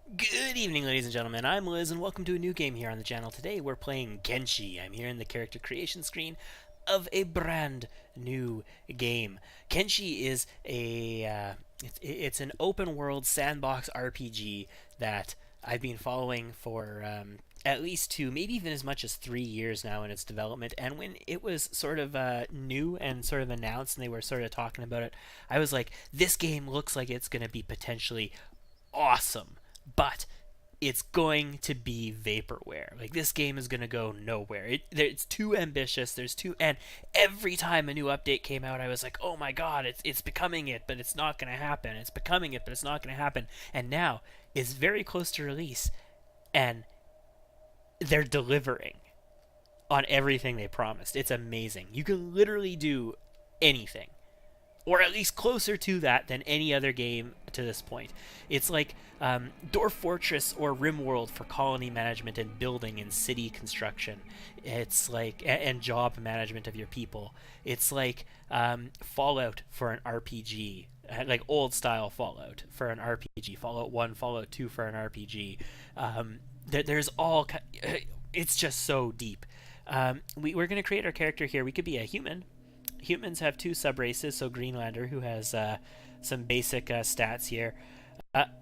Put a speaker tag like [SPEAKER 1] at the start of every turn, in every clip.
[SPEAKER 1] Good evening, ladies and gentlemen. I'm Liz, and welcome to a new game here on the channel. Today we're playing Kenshi. I'm here in the character creation screen of a brand new game. Kenshi is it's an open world sandbox RPG that I've been following for at least two, maybe even as much as 3 years now in its development. And when it was sort of new and sort of announced, and they were sort of talking about it, I was like, this game looks like it's going to be potentially awesome, but it's going to be vaporware. Like, this game is going to go nowhere. It's too ambitious. And every time a new update came out, I was like, oh my god, it's becoming it, but it's not going to happen. It's becoming it, but it's not going to happen. And now it's very close to release, and they're delivering on everything they promised. It's amazing. You can literally do anything, or at least closer to that than any other game to this point. It's like Dwarf Fortress or RimWorld for colony management and building and city construction. It's like and job management of your people. It's like Fallout for an RPG, like old style Fallout for an RPG. Fallout 1, Fallout 2 for an RPG. There's all. It's just so deep. We're going to create our character here. We could be a human. Humans have two sub-races, so Greenlander, who has some basic stats here.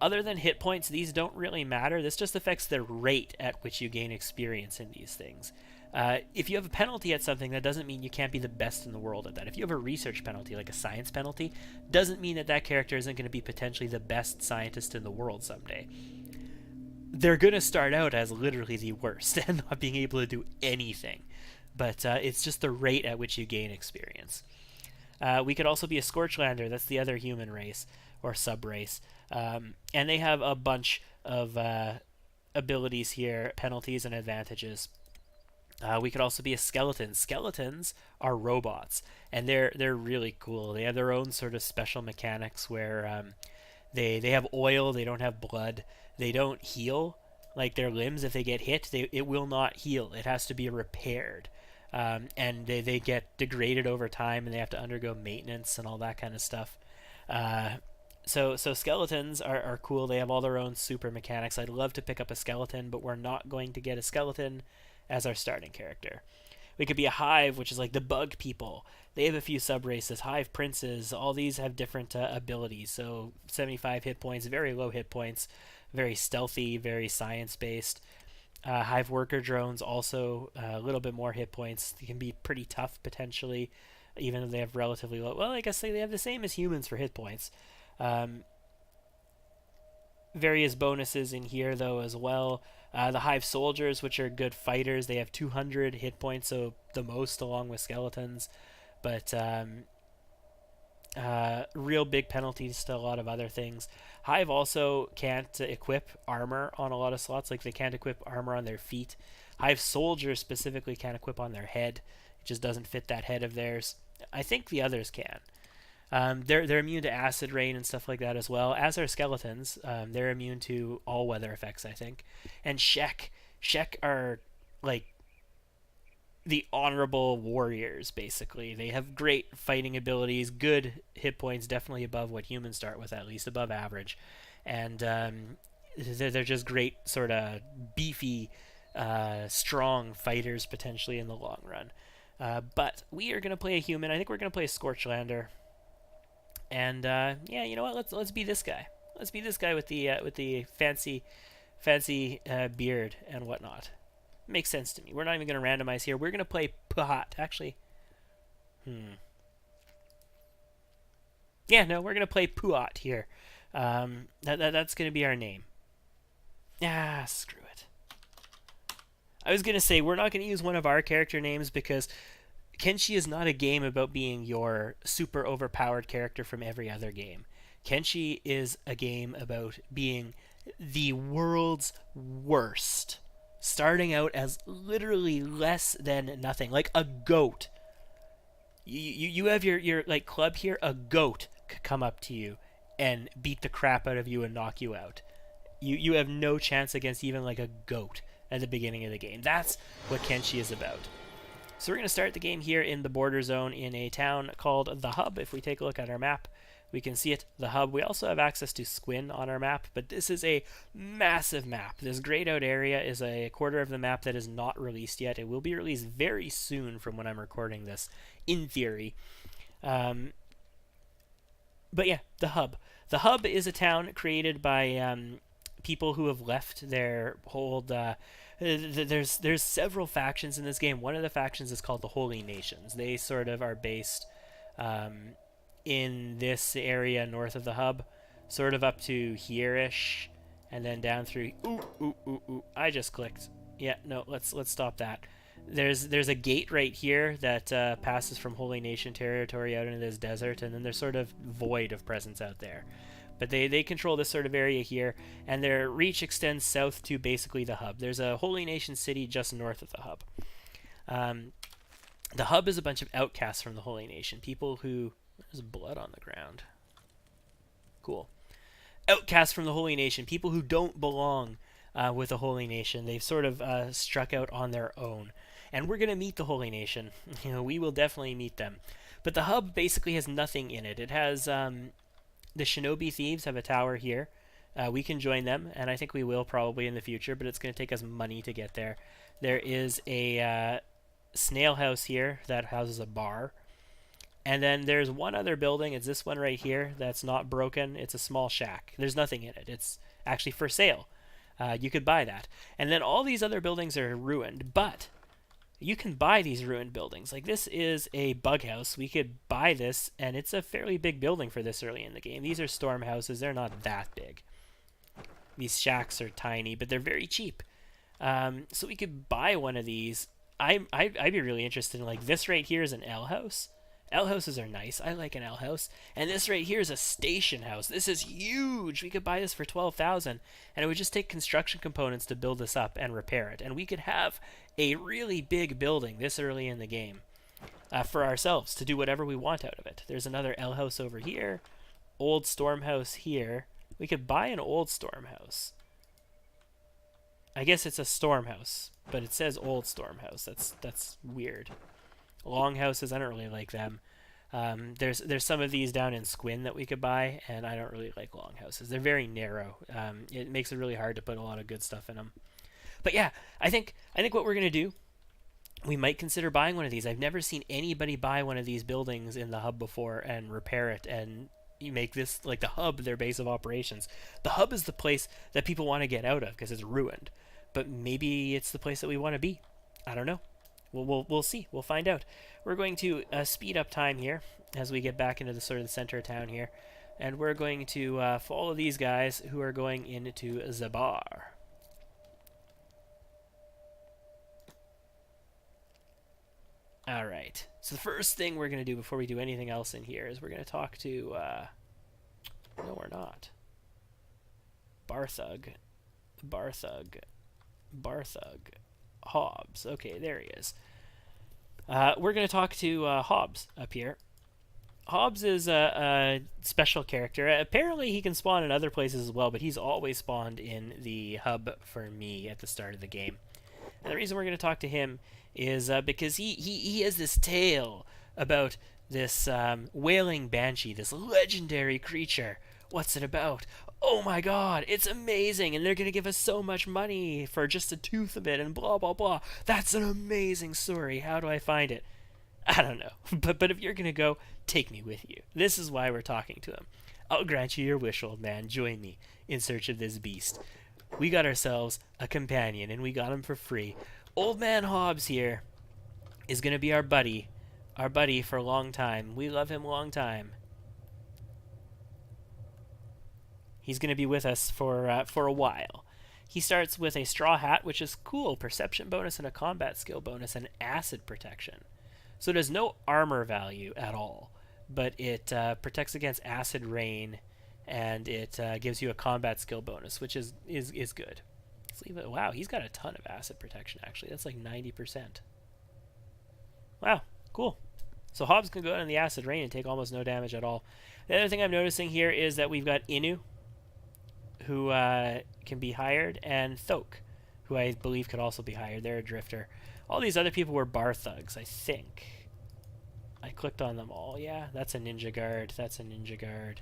[SPEAKER 1] Other than hit points, these don't really matter. This just affects the rate at which you gain experience in these things. If you have a penalty at something, that doesn't mean you can't be the best in the world at that. If you have a research penalty, like a science penalty, doesn't mean that that character isn't going to be potentially the best scientist in the world someday. They're going to start out as literally the worst and not being able to do anything. But it's just the rate at which you gain experience. We could also be a Scorchlander. That's the other human race or sub-race. And they have a bunch of abilities here, penalties and advantages. We could also be a skeleton. Skeletons are robots, and they're really cool. They have their own sort of special mechanics where they have oil, they don't have blood, they don't heal. Like their limbs, if they get hit, it will not heal. It has to be repaired. And they get degraded over time, and they have to undergo maintenance and all that kind of stuff. So skeletons are cool. They have all their own super mechanics. I'd love to pick up a skeleton, but we're not going to get a skeleton as our starting character. We could be a hive, which is like the bug people. They have a few sub-races. Hive princes. All these have different abilities. So 75 hit points, very low hit points, very stealthy, very science-based. Hive worker drones also a little bit more hit points. They can be pretty tough potentially, even though they have relatively low. Well, I guess they have the same as humans for hit points. Various bonuses in here though as well. The Hive soldiers, which are good fighters, they have 200 hit points, so the most along with skeletons. But real big penalties to a lot of other things. Hive also can't equip armor on a lot of slots. Like, they can't equip armor on their feet. Hive soldiers specifically can't equip on their head. It just doesn't fit that head of theirs. I think the others can. They're immune to acid rain and stuff like that as well. As are skeletons. They're immune to all weather effects, I think. And Shek are like the honorable warriors, basically. They have great fighting abilities, good hit points, definitely above what humans start with, at least above average. And they're just great sort of beefy, strong fighters potentially in the long run. But we are going to play a human. I think we're going to play a Scorchlander. And yeah, you know what? Let's be this guy. Let's be this guy with the fancy beard and whatnot. Makes sense to me. We're not even going to randomize here. We're going to play Puhat. Actually, yeah, no, we're going to play Puhat here. That's going to be our name. Ah, screw it. I was going to say we're not going to use one of our character names because Kenshi is not a game about being your super overpowered character from every other game. Kenshi is a game about being the world's worst, starting out as literally less than nothing, like a goat. You have your like club here. A goat could come up to you and beat the crap out of you and knock you out. You have no chance against even like a goat at the beginning of the game. That's what Kenshi is about. So we're going to start the game here in the border zone in a town called The Hub. If we take a look at our map, We can see it, the hub. We also have access to Squin on our map, but this is a massive map. This grayed out area is a quarter of the map that is not released yet. It will be released very soon from when I'm recording this, in theory. But yeah, the hub. The hub is a town created by people who have left their old. There's several factions in this game. One of the factions is called the Holy Nations. They sort of are based in this area north of the hub, sort of up to here-ish, and then down through. Ooh! I just clicked. Yeah, no. Let's stop that. There's a gate right here that passes from Holy Nation territory out into this desert, and then there's sort of void of presence out there. But they control this sort of area here, and their reach extends south to basically the hub. There's a Holy Nation city just north of the hub. The hub is a bunch of outcasts from the Holy Nation, people who... There's blood on the ground. Cool. Outcasts from the Holy Nation, people who don't belong with the Holy Nation. They've sort of struck out on their own. And we're going to meet the Holy Nation. We will definitely meet them. But the hub basically has nothing in it. It has... the Shinobi Thieves have a tower here. We can join them, and I think we will probably in the future, but it's going to take us money to get there. There is a snail house here that houses a bar. And then there's one other building. It's this one right here that's not broken. It's a small shack. There's nothing in it. It's actually for sale. You could buy that. And then all these other buildings are ruined, but you can buy these ruined buildings. Like, this is a bug house. We could buy this, and it's a fairly big building for this early in the game. These are storm houses. They're not that big. These shacks are tiny, but they're very cheap. So we could buy one of these. I'd be really interested in, like, this right here is an L house. L houses are nice. I like an L house. And this right here is a station house. This is huge. We could buy this for 12,000, and it would just take construction components to build this up and repair it. And we could have a really big building this early in the game for ourselves to do whatever we want out of it. There's another L house over here. Old storm house here. We could buy an old storm house. I guess it's a storm house, but it says old storm house. That's weird. Long houses, I don't really like them. There's some of these down in Squin that we could buy, and I don't really like long houses. They're very narrow. It makes it really hard to put a lot of good stuff in them. But yeah, I think what we're gonna do, we might consider buying one of these. I've never seen anybody buy one of these buildings in the hub before and repair it, and you make this, like, the hub, their base of operations. The hub is the place that people want to get out of because it's ruined. But maybe it's the place that we want to be. I don't know. We'll see. We'll find out. We're going to speed up time here as we get back into the sort of the center of town here, and we're going to follow these guys who are going into the bar. All right. So the first thing we're going to do before we do anything else in here is we're going to talk to. No, we're not. Barthug. Hobbs. Okay, there he is. We're going to talk to Hobbs up here. Hobbs is a special character. Apparently he can spawn in other places as well, but he's always spawned in the hub for me at the start of the game. And the reason we're going to talk to him is because he has this tale about this wailing banshee, this legendary creature. What's it about? Oh my god, it's amazing, and they're going to give us so much money for just a tooth of it, and blah, blah, blah. That's an amazing story. How do I find it? I don't know. But if you're going to go, take me with you. This is why we're talking to him. I'll grant you your wish, old man. Join me in search of this beast. We got ourselves a companion, and we got him for free. Old man Hobbs here is going to be our buddy for a long time. We love him a long time. He's going to be with us for a while. He starts with a straw hat, which is cool, perception bonus and a combat skill bonus and acid protection. So it has no armor value at all, but it protects against acid rain, and it gives you a combat skill bonus, which is good. Let's leave it. Wow, he's got a ton of acid protection, actually. That's like 90%. Wow, cool. So Hobbs can go out in the acid rain and take almost no damage at all. The other thing I'm noticing here is that we've got Inu, who can be hired, and Thok, who I believe could also be hired. They're a drifter. All these other people were bar thugs, I think. I clicked on them all. Yeah, that's a ninja guard. That's a ninja guard.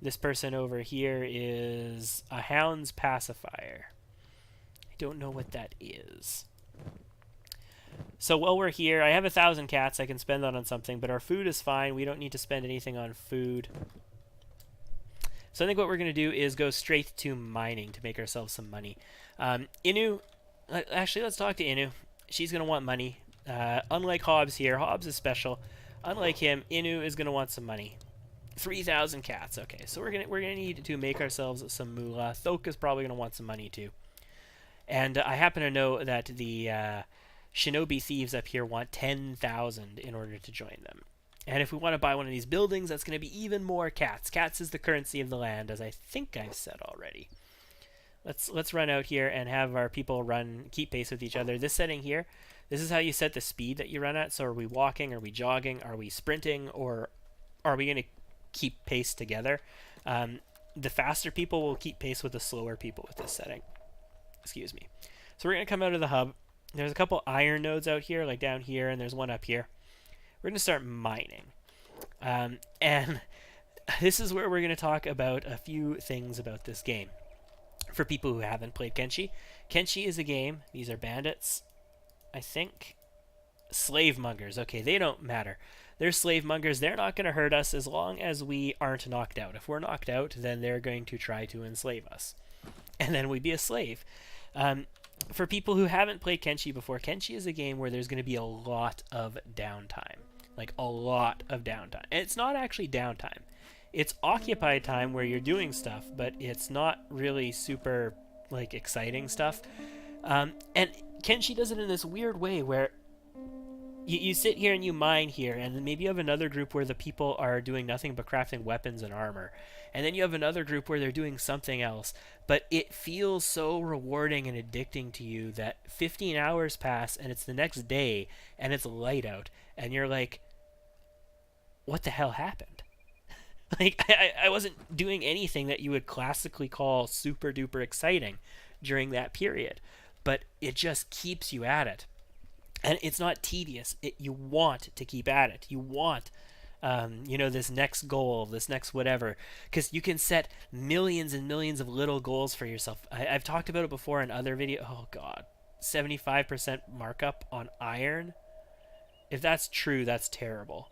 [SPEAKER 1] This person over here is a hound's pacifier. I don't know what that is. So while we're here, I have 1,000 cats. I can spend that on something, but our food is fine. We don't need to spend anything on food. So I think what we're going to do is go straight to mining to make ourselves some money. Inu, actually, let's talk to Inu. She's going to want money. Unlike Hobbs here, Hobbs is special. Unlike him, Inu is going to want some money. 3,000 cats. Okay, so we're gonna need to make ourselves some moolah. Thok is probably gonna want some money too. And I happen to know that the shinobi thieves up here want 10,000 in order to join them. And if we want to buy one of these buildings, that's going to be even more cats. Cats is the currency of the land, as I think I've said already. Let's run out here and have our people keep pace with each other. This setting here, this is how you set the speed that you run at. So are we walking? Are we jogging? Are we sprinting? Or are we going to keep pace together? The faster people will keep pace with the slower people with this setting. Excuse me. So we're going to come out of the hub. There's a couple iron nodes out here, like down here, and there's one up here. We're going to start mining. And this is where we're going to talk about a few things about this game. For people who haven't played Kenshi, Kenshi is a game. These are bandits, I think. Slave mongers. Okay, they don't matter. They're slave mongers. They're not going to hurt us as long as we aren't knocked out. If we're knocked out, then they're going to try to enslave us. And then we'd be a slave. For people who haven't played Kenshi before, Kenshi is a game where there's going to be a lot of downtime. Like, a lot of downtime. And it's not actually downtime. It's occupied time where you're doing stuff, but it's not really super, like, exciting stuff. And Kenshi does it in this weird way where you sit here and you mine here, and then maybe you have another group where the people are doing nothing but crafting weapons and armor. And then you have another group where they're doing something else. But it feels so rewarding and addicting to you that 15 hours pass and it's the next day and it's light out. And you're like, what the hell happened? Like, I wasn't doing anything that you would classically call super duper exciting during that period. But it just keeps you at it. And it's not tedious. You want to keep at it. You want, this next goal, this next whatever. Because you can set millions and millions of little goals for yourself. I've talked about it before in other videos. Oh, God. 75% markup on iron? If that's true, that's terrible.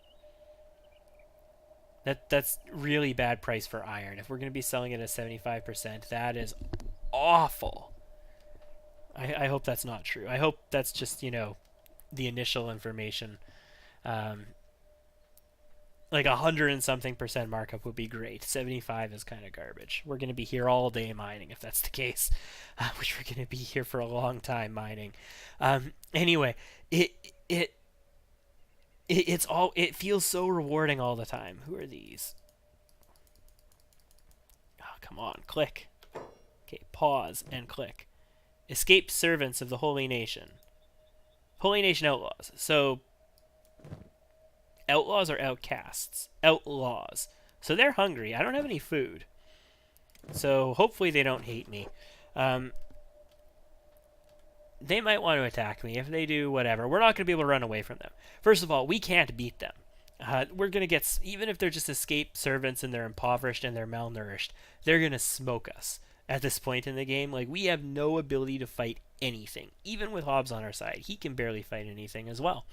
[SPEAKER 1] That's really bad price for iron. If we're going to be selling it at 75%, that is awful. I hope that's not true. I hope that's just, the initial information. Like 100 and something % markup would be great. 75 is kind of garbage. We're going to be here all day mining if that's the case, which we're going to be here for a long time mining. Anyway, it feels so rewarding all the time. Who are these? Oh, come on, click. Okay, pause and click. Escaped servants of the Holy Nation. Holy Nation outlaws. So, outlaws or outcasts? Outlaws. So they're hungry. I don't have any food. So hopefully they don't hate me. They might want to attack me. If they do, whatever. We're not going to be able to run away from them. First of all, we can't beat them. We're going to get, even if they're just escaped servants and they're impoverished and they're malnourished, they're going to smoke us at this point in the game. Like, we have no ability to fight anything. Even with Hobbs on our side, he can barely fight anything as well.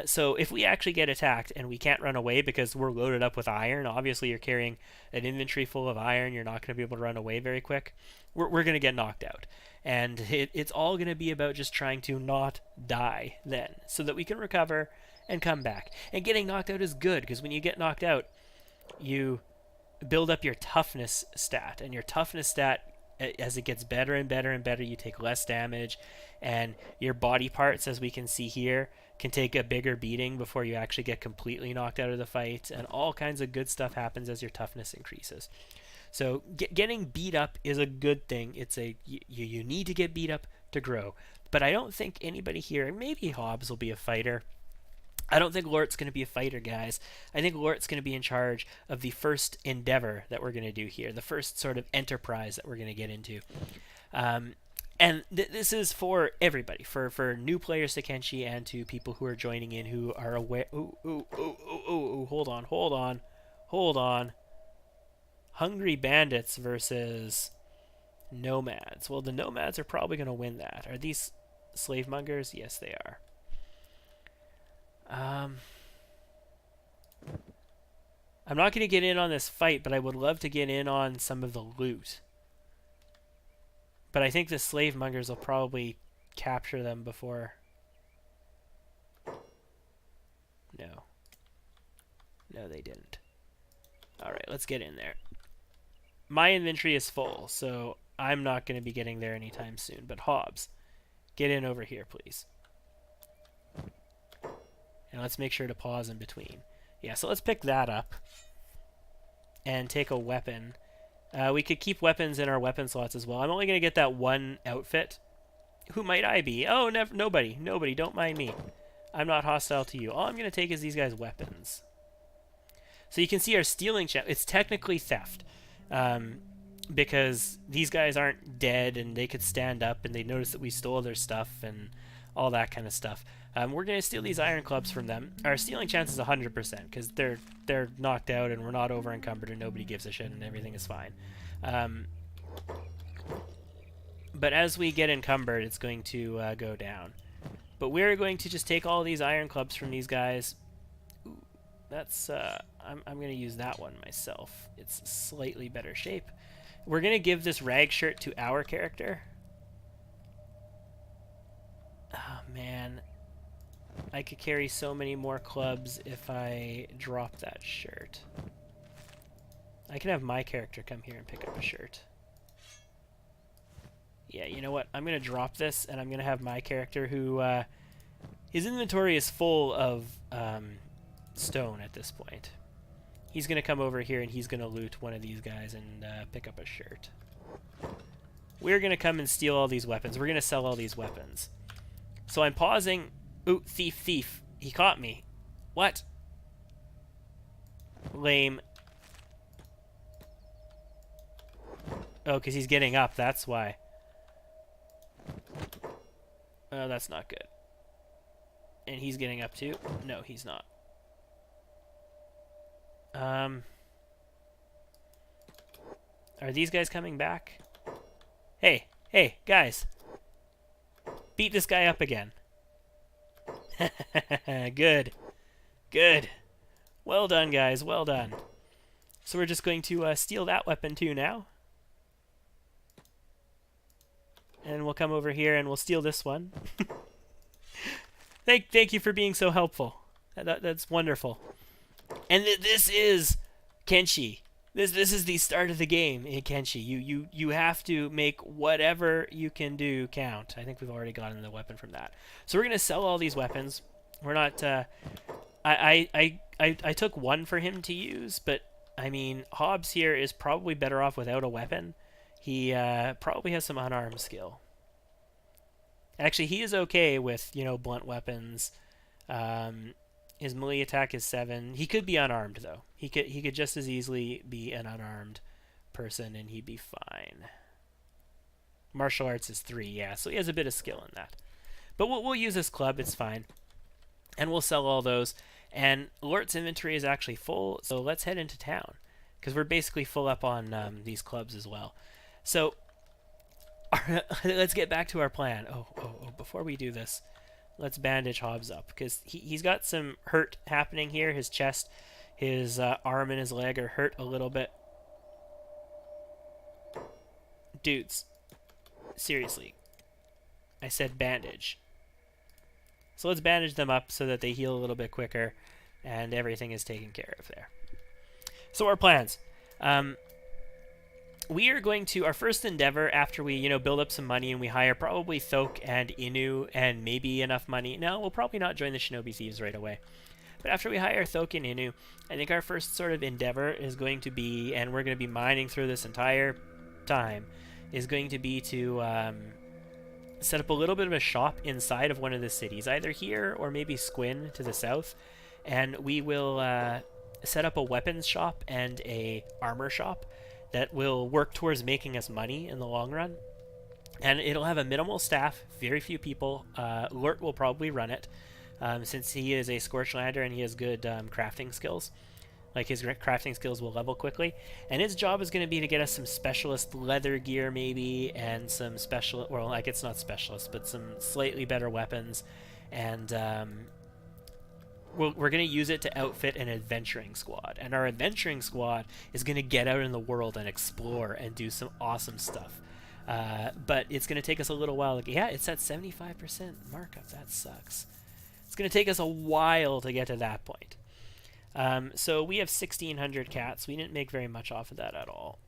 [SPEAKER 1] So if we actually get attacked and we can't run away because we're loaded up with iron, obviously you're carrying an inventory full of iron, you're not going to be able to run away very quick. We're going to get knocked out. And it's all going to be about just trying to not die then, so that we can recover and come back. And getting knocked out is good, because when you get knocked out, you build up your toughness stat. And your toughness stat, as it gets better and better and better, you take less damage. And your body parts, as we can see here, can take a bigger beating before you actually get completely knocked out of the fight. And all kinds of good stuff happens as your toughness increases. So getting beat up is a good thing. It's you need to get beat up to grow. But I don't think anybody here, maybe Hobbs will be a fighter. I don't think Lort's going to be a fighter, guys. I think Lort's going to be in charge of the first endeavor that we're going to do here, the first sort of enterprise that we're going to get into. And this is for everybody, for new players to Kenshi and to people who are joining in who are aware. Ooh, hold on. Hungry bandits versus nomads. Well, the nomads are probably going to win that. Are these slave mongers? Yes, they are. I'm not going to get in on this fight, but I would love to get in on some of the loot. But I think the slave mongers will probably capture them before. No. No, they didn't. Alright, let's get in there. My inventory is full, so I'm not going to be getting there anytime soon. But Hobbs, get in over here, please. And let's make sure to pause in between. Yeah, so let's pick that up and take a weapon. We could keep weapons in our weapon slots as well. I'm only going to get that one outfit. Who might I be? Oh, nobody. Nobody. Don't mind me. I'm not hostile to you. All I'm going to take is these guys' weapons. So you can see our stealing chance. It's technically theft. Because these guys aren't dead and they could stand up and they notice that we stole their stuff and all that kind of stuff. We're going to steal these iron clubs from them. Our stealing chance is 100% because they're knocked out and we're not over encumbered and nobody gives a shit and everything is fine. But as we get encumbered, it's going to go down. But we're going to just take all these iron clubs from these guys. Ooh, that's I'm going to use that one myself. It's slightly better shape. We're going to give this rag shirt to our character. Oh, man. I could carry so many more clubs if I drop that shirt. I can have my character come here and pick up a shirt. Yeah, you know what? I'm going to drop this, and I'm going to have my character who... his inventory is full of stone at this point. He's going to come over here, and he's going to loot one of these guys and pick up a shirt. We're going to come and steal all these weapons. We're going to sell all these weapons. So I'm pausing... Ooh, thief. He caught me. What? Lame. Oh, because he's getting up. That's why. Oh, that's not good. And he's getting up too? No, he's not. Are these guys coming back? Hey, guys. Beat this guy up again. Good. Well done, guys. Well done. So we're just going to steal that weapon too now. And we'll come over here and we'll steal this one. Thank you for being so helpful. That's wonderful. And this is Kenshi. This is the start of the game in Kenshi. You have to make whatever you can do count. I think we've already gotten the weapon from that. So we're gonna sell all these weapons. We're not. I took one for him to use, but I mean Hobbs here is probably better off without a weapon. He probably has some unarmed skill. Actually, he is okay with blunt weapons. His melee attack is 7. He could be unarmed though. He could just as easily be an unarmed person and he'd be fine. Martial arts is 3, yeah, so he has a bit of skill in that. But we'll use this club, it's fine. And we'll sell all those. And Lort's inventory is actually full, so let's head into town. Because we're basically full up on these clubs as well. So, let's get back to our plan. Oh, before we do this, let's bandage Hobbs up. Because he's got some hurt happening here. His chest, his arm, and his leg are hurt a little bit. Dudes. Seriously. I said bandage. So let's bandage them up so that they heal a little bit quicker and everything is taken care of there. So our plans. We are going to, our first endeavor after we, build up some money and we hire probably Thok and Inu and maybe enough money. No, we'll probably not join the Shinobi Thieves right away. But after we hire Thok and Inu, I think our first sort of endeavor is going to be, and we're going to be mining through this entire time, is going to be to set up a little bit of a shop inside of one of the cities, either here or maybe Squin to the south, and we will set up a weapons shop and a armor shop that will work towards making us money in the long run. And it'll have a minimal staff, very few people. Lort will probably run it, since he is a Scorchlander and he has good crafting skills. Like his crafting skills will level quickly, and his job is going to be to get us some specialist leather gear maybe, and some special, well, like it's not specialist, but some slightly better weapons, and we're going to use it to outfit an adventuring squad. And our adventuring squad is going to get out in the world and explore and do some awesome stuff. But it's going to take us a little while. Yeah, it's at 75% markup. That sucks. It's going to take us a while to get to that point. So we have 1,600 cats. We didn't make very much off of that at all.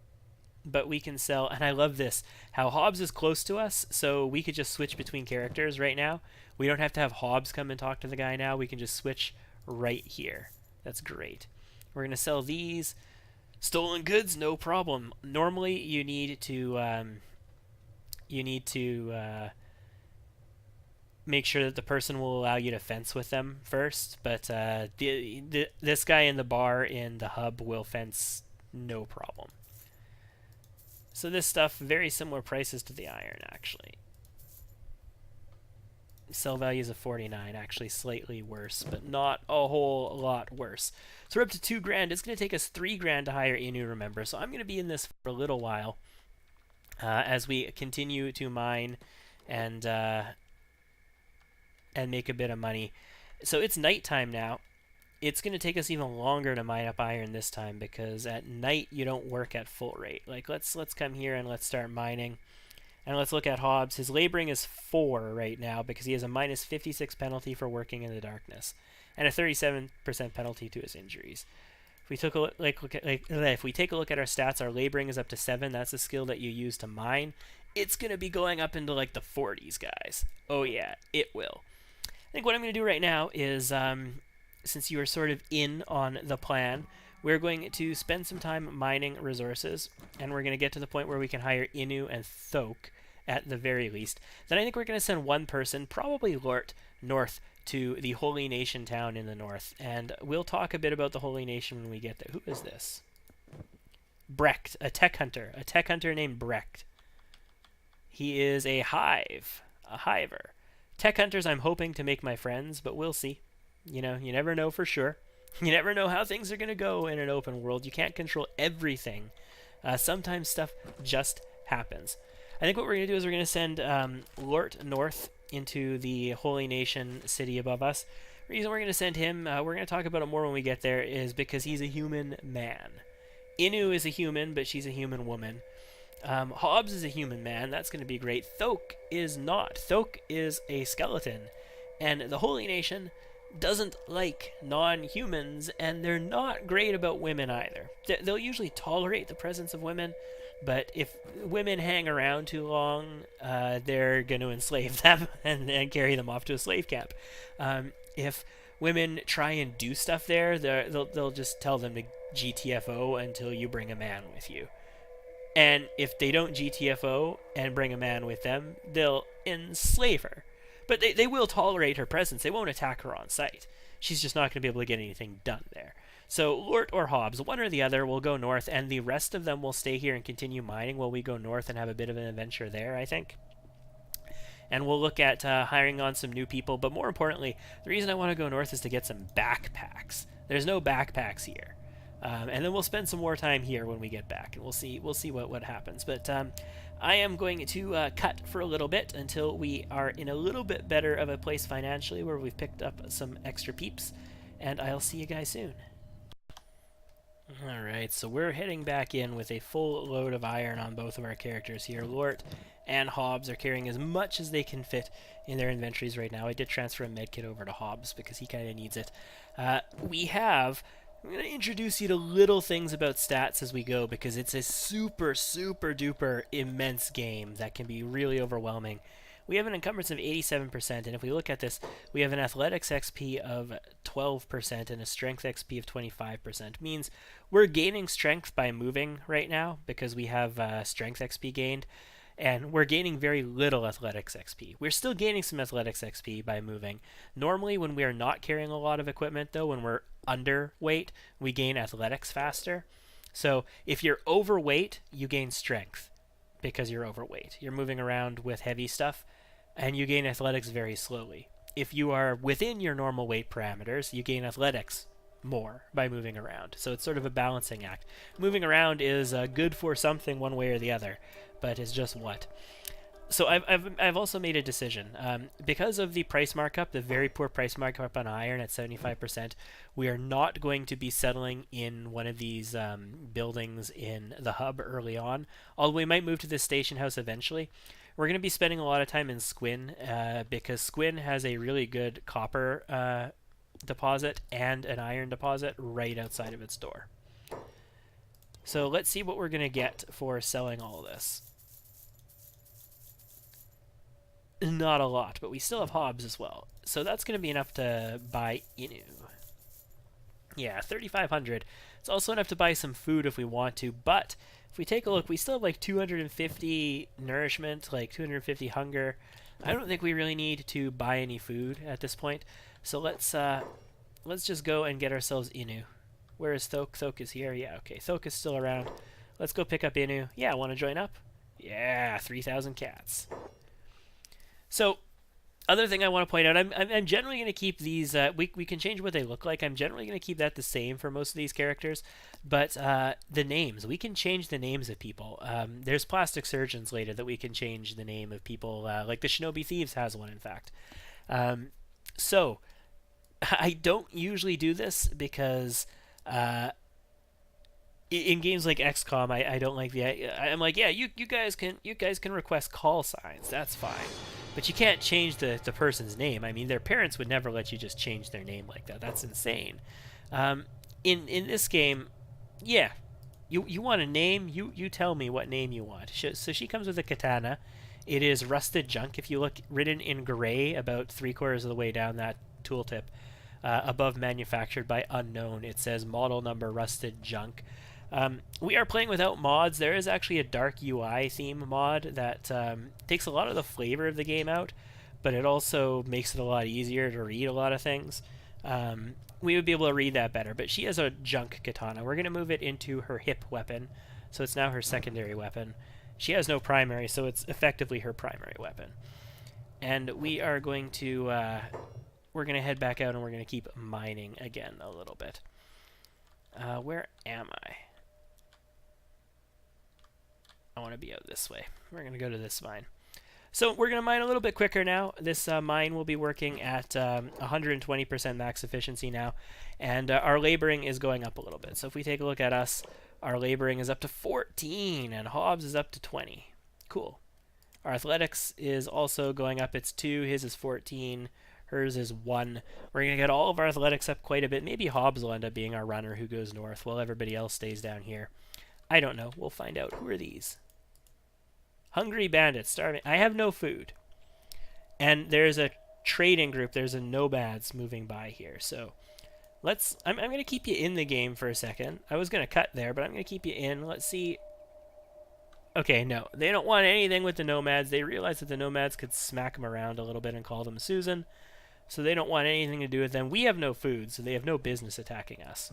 [SPEAKER 1] But we can sell, and I love this, how Hobbs is close to us, so we could just switch between characters right now. We don't have to have Hobbs come and talk to the guy now. We can just switch right here. That's great. We're going to sell these. Stolen goods, no problem. Normally, you need to make sure that the person will allow you to fence with them first, but this guy in the bar in the hub will fence no problem. So this stuff, very similar prices to the iron, actually. Sell values of 49, actually slightly worse, but not a whole lot worse. So we're up to 2 grand. It's going to take us 3 grand to hire Inu, remember. So I'm going to be in this for a little while as we continue to mine and make a bit of money. So it's nighttime now. It's going to take us even longer to mine up iron this time, because at night you don't work at full rate. Like let's come here and let's start mining. And let's look at Hobbs. His laboring is 4 right now because he has a minus 56 penalty for working in the darkness and a 37% penalty to his injuries. If we took a look, if we take a look at our stats, our laboring is up to 7. That's a skill that you use to mine. It's going to be going up into like the 40s, guys. Oh yeah, it will. I think what I'm going to do right now is, since you are sort of in on the plan, we're going to spend some time mining resources, and we're going to get to the point where we can hire Inu and Thok at the very least. Then I think we're going to send one person, probably Lort, north to the Holy Nation town in the north, and we'll talk a bit about the Holy Nation when we get there. Who is this? Brecht, a tech hunter named Brecht. He is a hiver. Tech hunters I'm hoping to make my friends, but we'll see. You know, you never know for sure. You never know how things are going to go in an open world. You can't control everything. Sometimes stuff just happens. I think what we're going to do is we're going to send Lort north into the Holy Nation city above us. The reason we're going to send him, we're going to talk about it more when we get there, is because he's a human man. Inu is a human, but she's a human woman. Hobbs is a human man. That's going to be great. Thok is not. Thok is a skeleton. And the Holy Nation doesn't like non-humans, and they're not great about women either. They'll usually tolerate the presence of women, but if women hang around too long, they're going to enslave them and carry them off to a slave camp. If women try and do stuff there, they'll just tell them to GTFO until you bring a man with you. And if they don't GTFO and bring a man with them, they'll enslave her. But they will tolerate her presence. They won't attack her on sight. She's just not going to be able to get anything done there. So Lort or Hobbs, one or the other, will go north, and the rest of them will stay here and continue mining while we go north and have a bit of an adventure there, I think. And we'll look at hiring on some new people. But more importantly, the reason I want to go north is to get some backpacks. There's no backpacks here. And then we'll spend some more time here when we get back, and we'll see what happens. But I am going to cut for a little bit until we are in a little bit better of a place financially, where we've picked up some extra peeps, and I'll see you guys soon. Alright, so we're heading back in with a full load of iron on both of our characters here. Lort and Hobbs are carrying as much as they can fit in their inventories right now. I did transfer a medkit over to Hobbs because he kind of needs it. I'm going to introduce you to little things about stats as we go, because it's a super, super duper immense game that can be really overwhelming. We have an encumbrance of 87%, and if we look at this, we have an athletics XP of 12% and a strength XP of 25%. Means we're gaining strength by moving right now because we have strength XP gained, and we're gaining very little athletics XP. We're still gaining some athletics XP by moving. Normally, when we are not carrying a lot of equipment, though, when we're underweight, we gain athletics faster. So if you're overweight, you gain strength. because you're overweight. You're moving around with heavy stuff, and you gain athletics very slowly. If you are within your normal weight parameters, you gain athletics more by moving around. So it's sort of a balancing act. Moving around is good for something one way or the other, but it's just what. So I've also made a decision. Because of the price markup, the very poor price markup on iron at 75%, we are not going to be settling in one of these buildings in the hub early on, although we might move to this station house eventually. We're going to be spending a lot of time in Squin, because Squin has a really good copper deposit and an iron deposit right outside of its door. So let's see what we're going to get for selling all of this. Not a lot, but we still have hobs as well. So that's going to be enough to buy Inu. Yeah, 3,500. It's also enough to buy some food if we want to, but if we take a look, we still have like 250 nourishment, like 250 hunger. I don't think we really need to buy any food at this point. So let's just go and get ourselves Inu. Where is Thok? Thok is here. Yeah, okay. Thok is still around. Let's go pick up Inu. Yeah, want to join up? Yeah, 3,000 cats. So, other thing I want to point out, I'm generally going to keep these, we can change what they look like. I'm generally going to keep that the same for most of these characters, but the names, we can change the names of people. There's plastic surgeons later that we can change the name of people, like the Shinobi Thieves has one, in fact. So, I don't usually do this because in games like XCOM, I don't like I'm like, yeah, you guys can request call signs, that's fine. But you can't change the person's name. I mean, their parents would never let you just change their name like that. That's insane. In this game, yeah, you want a name, you tell me what name you want. So she comes with a katana. It is rusted junk. If you look, written in gray about 3/4 of the way down that tooltip, above manufactured by unknown, it says model number rusted junk. We are playing without mods. There is actually a dark UI theme mod that takes a lot of the flavor of the game out, but it also makes it a lot easier to read a lot of things. We would be able to read that better, but she has a junk katana. We're going to move it into her hip weapon, so it's now her secondary weapon. She has no primary, so it's effectively her primary weapon. And we are going to we're going to head back out and we're going to keep mining again a little bit. Where am I? I want to be out this way. We're going to go to this mine. So we're going to mine a little bit quicker now. This mine will be working at 120% max efficiency now, and our laboring is going up a little bit. So if we take a look at us, our laboring is up to 14, and Hobbs is up to 20. Cool. Our athletics is also going up. It's 2. His is 14. Hers is 1. We're going to get all of our athletics up quite a bit. Maybe Hobbs will end up being our runner who goes north while everybody else stays down here. I don't know. We'll find out. Who are these? Hungry bandits, starving. I have no food. And there's a trading group. There's a nomads moving by here. So I'm going to keep you in the game for a second. I was going to cut there, but I'm going to keep you in. Let's see. Okay, no. They don't want anything with the nomads. They realize that the nomads could smack them around a little bit and call them Susan. So they don't want anything to do with them. We have no food, so they have no business attacking us.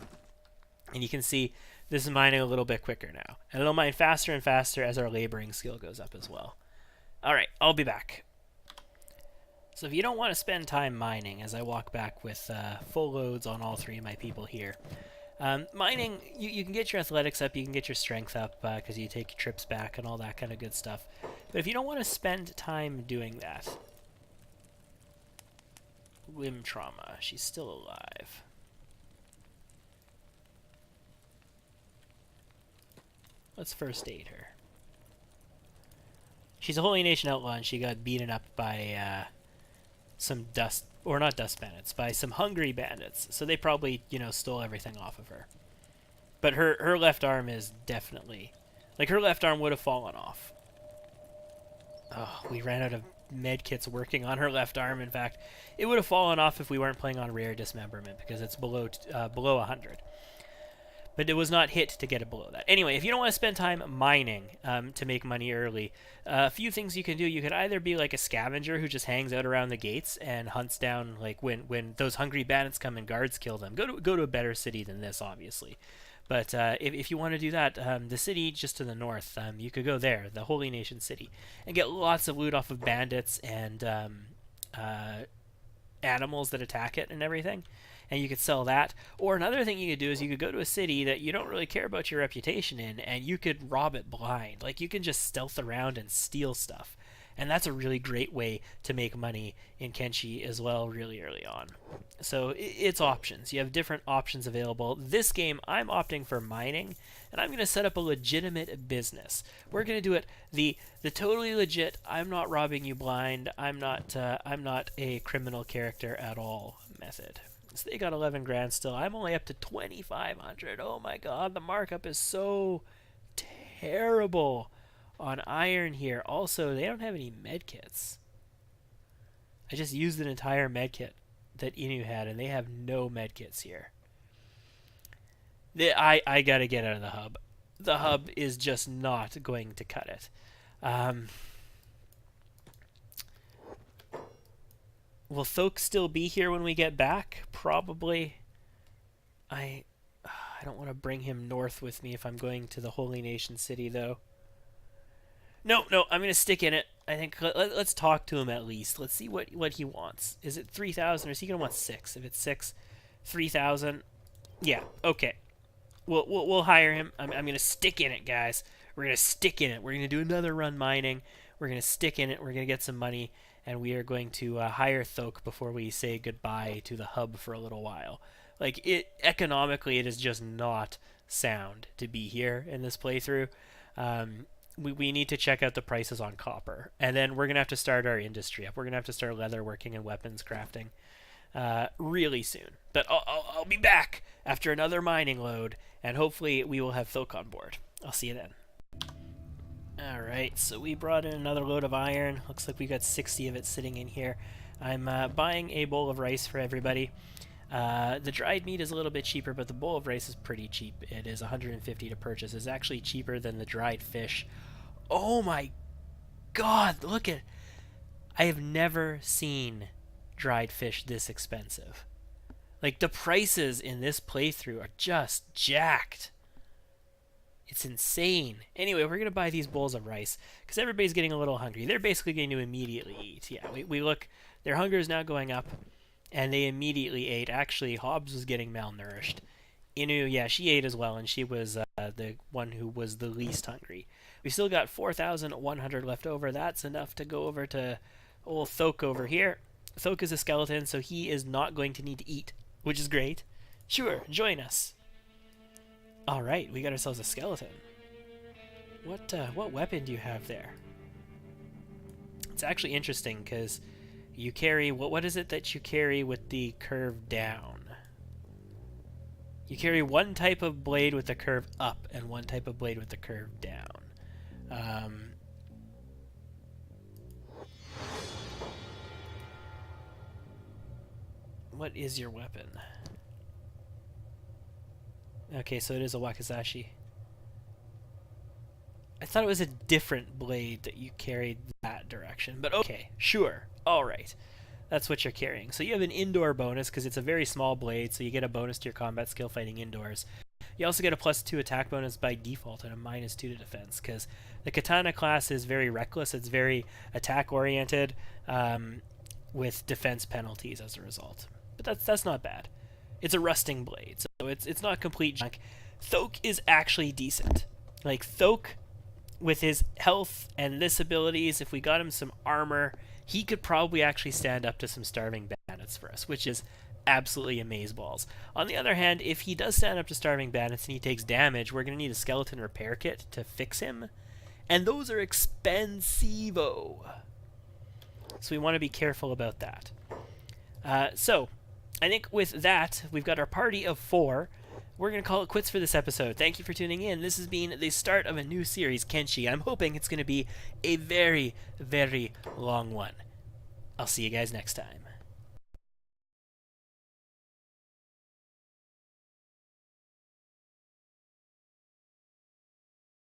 [SPEAKER 1] And you can see this is mining a little bit quicker now. And it'll mine faster and faster as our laboring skill goes up as well. Alright, I'll be back. So if you don't want to spend time mining, as I walk back with full loads on all 3 of my people here, mining, you can get your athletics up, you can get your strength up, because you take your trips back and all that kind of good stuff. But if you don't want to spend time doing that, limb trauma, she's still alive. Let's first aid her. She's a Holy Nation outlaw, and she got beaten up by some dust, or not dust bandits, by some hungry bandits. So they probably, stole everything off of her. But her left arm is definitely, like, her left arm would have fallen off. Oh, we ran out of med kits working on her left arm. In fact, it would have fallen off if we weren't playing on rare dismemberment, because it's below 100. But it was not hit to get it below that. Anyway, if you don't want to spend time mining to make money early, a few things you can do. You could either be like a scavenger who just hangs out around the gates and hunts down, like, when those hungry bandits come and guards kill them. Go to a better city than this, obviously. But if you want to do that, the city just to the north, you could go there, the Holy Nation city, and get lots of loot off of bandits and animals that attack it and everything. And you could sell that. Or another thing you could do is you could go to a city that you don't really care about your reputation in, and you could rob it blind. Like, you can just stealth around and steal stuff. And that's a really great way to make money in Kenshi as well, really early on. So it's options. You have different options available. This game, I'm opting for mining, and I'm going to set up a legitimate business. We're going to do it the totally legit, I'm not robbing you blind, I'm not a criminal character at all method. So they got 11 grand still. I'm only up to 2,500. Oh my god, the markup is so terrible on iron here. Also, they don't have any medkits. I just used an entire medkit that Inu had, and they have no medkits here. I gotta get out of the hub. The hub is just not going to cut it. Will Thoke still be here when we get back? Probably. I don't want to bring him north with me if I'm going to the Holy Nation city, though. No, I'm going to stick in it. I think let's talk to him at least. Let's see what he wants. Is it 3,000 or is he going to want 6? If it's 6, 3,000. Yeah, okay. We'll hire him. I'm going to stick in it, guys. We're going to stick in it. We're going to do another run mining. We're going to stick in it. We're going to get some money. And we are going to hire Thoke before we say goodbye to the hub for a little while. Like, economically, it is just not sound to be here in this playthrough. We need to check out the prices on copper. And then we're going to have to start our industry up. We're going to have to start leatherworking and weapons crafting really soon. But I'll be back after another mining load, and hopefully we will have Thoke on board. I'll see you then. Alright, so we brought in another load of iron. Looks like we got 60 of it sitting in here. I'm buying a bowl of rice for everybody. The dried meat is a little bit cheaper, but the bowl of rice is pretty cheap. It is 150 to purchase. It's actually cheaper than the dried fish. Oh my god, look at... I have never seen dried fish this expensive. Like, the prices in this playthrough are just jacked. It's insane. Anyway, we're going to buy these bowls of rice because everybody's getting a little hungry. They're basically going to immediately eat. Yeah, we look, their hunger is now going up, and they immediately ate. Actually, Hobbs was getting malnourished. Inu, yeah, she ate as well, and she was the one who was the least hungry. We still got 4,100 left over. That's enough to go over to old Thoke over here. Thoke is a skeleton, so he is not going to need to eat, which is great. Sure, join us. Alright, we got ourselves a skeleton. What weapon do you have there? It's actually interesting because you carry... What is it that you carry with the curve down? You carry one type of blade with the curve up and one type of blade with the curve down. What is your weapon? Okay, so it is a wakizashi. I thought it was a different blade that you carried that direction, but okay, sure, alright. That's what you're carrying. So you have an indoor bonus because it's a very small blade, so you get a bonus to your combat skill fighting indoors. You also get a +2 attack bonus by default and a -2 to defense because the katana class is very reckless. It's very attack oriented with defense penalties as a result. But that's not bad. It's a rusting blade, so it's not complete junk. Thoke is actually decent. Like, Thoke, with his health and this abilities, if we got him some armor, he could probably actually stand up to some starving bandits for us, which is absolutely amazeballs. On the other hand, if he does stand up to starving bandits and he takes damage, we're going to need a skeleton repair kit to fix him, and those are expensivo. So we want to be careful about that. So, I think with that, we've got our party of 4. We're going to call it quits for this episode. Thank you for tuning in. This has been the start of a new series, Kenshi. I'm hoping it's going to be a very, very long one. I'll see you guys next time.